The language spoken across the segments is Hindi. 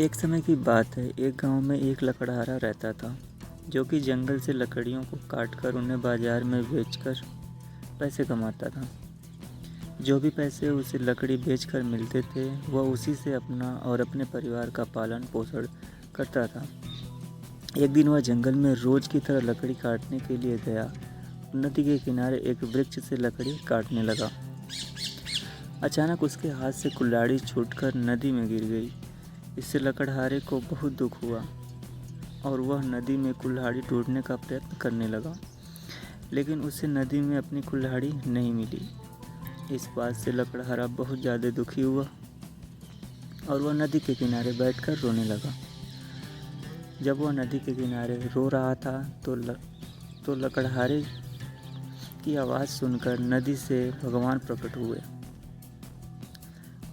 एक समय की बात है। एक गांव में एक लकड़हारा रहता था जो कि जंगल से लकड़ियों को काटकर उन्हें बाजार में बेचकर पैसे कमाता था। जो भी पैसे उसे लकड़ी बेचकर मिलते थे वह उसी से अपना और अपने परिवार का पालन पोषण करता था। एक दिन वह जंगल में रोज की तरह लकड़ी काटने के लिए गया। नदी के किनारे एक वृक्ष से लकड़ी काटने लगा। अचानक उसके हाथ से कुल्हाड़ी छूटकर नदी में गिर गई। इससे लकड़हारे को बहुत दुख हुआ और वह नदी में कुल्हाड़ी ढूंढने का प्रयत्न करने लगा, लेकिन उसे नदी में अपनी कुल्हाड़ी नहीं मिली। इस बात से लकड़हारा बहुत ज़्यादा दुखी हुआ और वह नदी के किनारे बैठकर रोने लगा। जब वह नदी के किनारे रो रहा था तो लकड़हारे की आवाज़ सुनकर नदी से भगवान प्रकट हुए।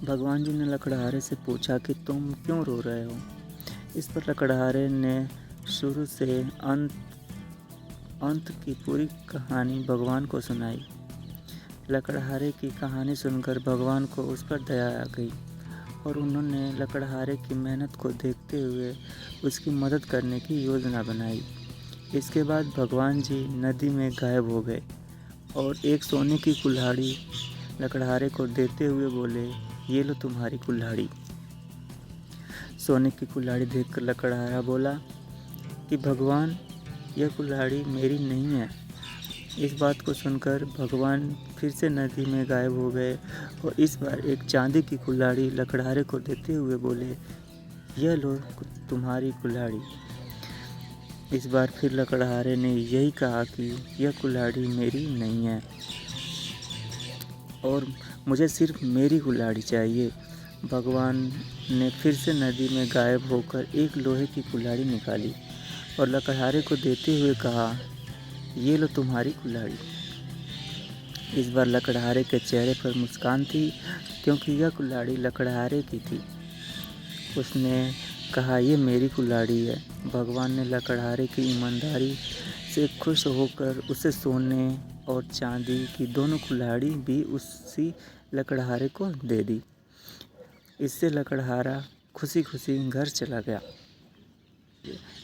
भगवान जी ने लकड़हारे से पूछा कि तुम क्यों रो रहे हो। इस पर लकड़हारे ने शुरू से अंत की पूरी कहानी भगवान को सुनाई। लकड़हारे की कहानी सुनकर भगवान को उस पर दया आ गई और उन्होंने लकड़हारे की मेहनत को देखते हुए उसकी मदद करने की योजना बनाई। इसके बाद भगवान जी नदी में गायब हो गए और एक सोने की कुल्हाड़ी लकड़हारे को देते हुए बोले, ये लो तुम्हारी कुल्हाड़ी। सोने की कुल्हाड़ी देखकर लकड़हारा बोला कि भगवान, यह कुल्हाड़ी मेरी नहीं है। इस बात को सुनकर भगवान फिर से नदी में गायब हो गए और इस बार एक चांदी की कुल्हाड़ी लकड़हारे को देते हुए बोले, यह लो तुम्हारी कुल्हाड़ी। इस बार फिर लकड़हारे ने यही कहा कि यह कुल्हाड़ी मेरी नहीं है और मुझे सिर्फ मेरी कुल्हाड़ी चाहिए। भगवान ने फिर से नदी में गायब होकर एक लोहे की कुल्हाड़ी निकाली और लकड़हारे को देते हुए कहा, ये लो तुम्हारी कुल्हाड़ी। इस बार लकड़हारे के चेहरे पर मुस्कान थी क्योंकि यह कुल्हाड़ी लकड़हारे की थी। उसने कहा, ये मेरी कुल्हाड़ी है। भगवान ने लकड़हारे की ईमानदारी से खुश होकर उसे सोने और चांदी की दोनों कुल्हाड़ी भी उसी लकड़हारे को दे दी। इससे लकड़हारा खुशी खुशी घर चला गया।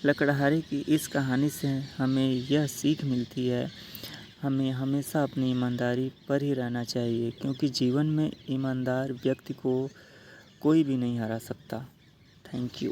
लकड़हारे की इस कहानी से हमें यह सीख मिलती है, हमें हमेशा अपनी ईमानदारी पर ही रहना चाहिए क्योंकि जीवन में ईमानदार व्यक्ति को कोई भी नहीं हरा सकता। Thank you.